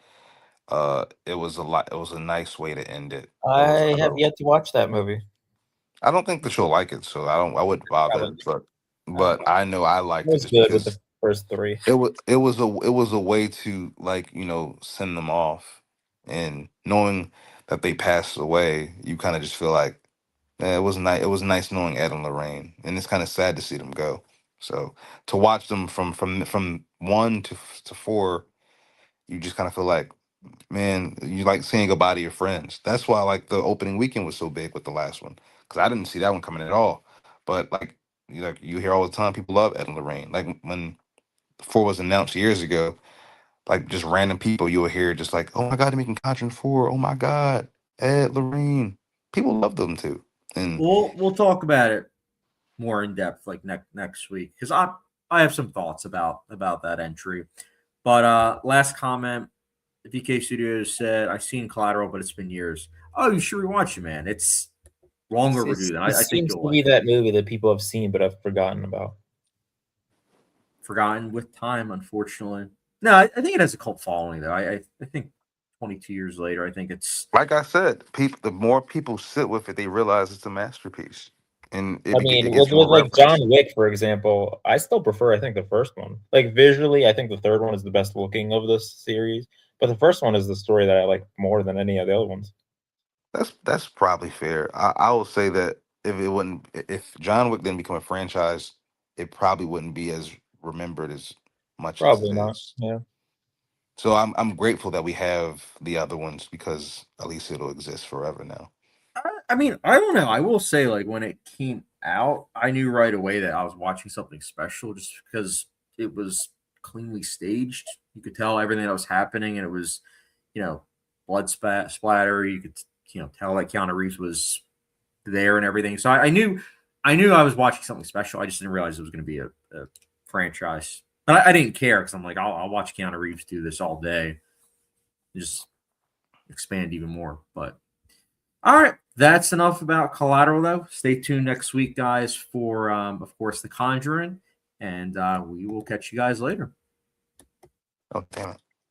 it was a nice way to end it. I have yet to watch that movie. I don't think that you'll like it, so I wouldn't bother. But I know I liked it. It was good with the first 3. It was a way to send them off, and knowing that they passed away, you kind of just feel like it was nice. It was nice knowing Ed and Lorraine, and it's kind of sad to see them go. So to watch them from 1 to 4, you just kind of feel like, man, you like saying goodbye to your friends. That's why like the opening weekend was so big with the last one, because I didn't see that one coming at all. But you hear all the time people love Ed and Lorraine. Like when 4 was announced years ago, like just random people you will hear just like, oh my god, they're making Conjuring 4. Oh my god, Ed, Lorraine. People love them too. And we'll talk about it more in depth like next week because I have some thoughts about that entry. But last comment, the BK Studios said, I've seen Collateral, but it's been years. Oh, you should rewatch it, man. It's long overdue. I think seems to be that movie that people have seen but have forgotten about. Forgotten with time, unfortunately. No, I think it has a cult following, though. I think 22 years later, I think it's... Like I said, the more people sit with it, they realize it's a masterpiece. And with like John Wick, for example, I still prefer, I think, the first one. Like visually, I think the third one is the best looking of this series. But the first one is the story that I like more than any of the other ones. That's probably fair. I will say that if John Wick didn't become a franchise, it probably wouldn't be as remembered as much. Probably as it not. is. Yeah. So I'm grateful that we have the other ones because at least it'll exist forever now. I mean, I don't know. I will say, like, when it came out, I knew right away that I was watching something special just because it was cleanly staged. You could tell everything that was happening, and it was, blood splatter. You could, tell that Keanu Reeves was there and everything. So I knew I was watching something special. I just didn't realize it was going to be a franchise. But I didn't care because I'm like, I'll watch Keanu Reeves do this all day. Just expand even more. But all right, that's enough about Collateral, though. Stay tuned next week, guys, for, of course, The Conjuring. And we will catch you guys later. Oh, damn it.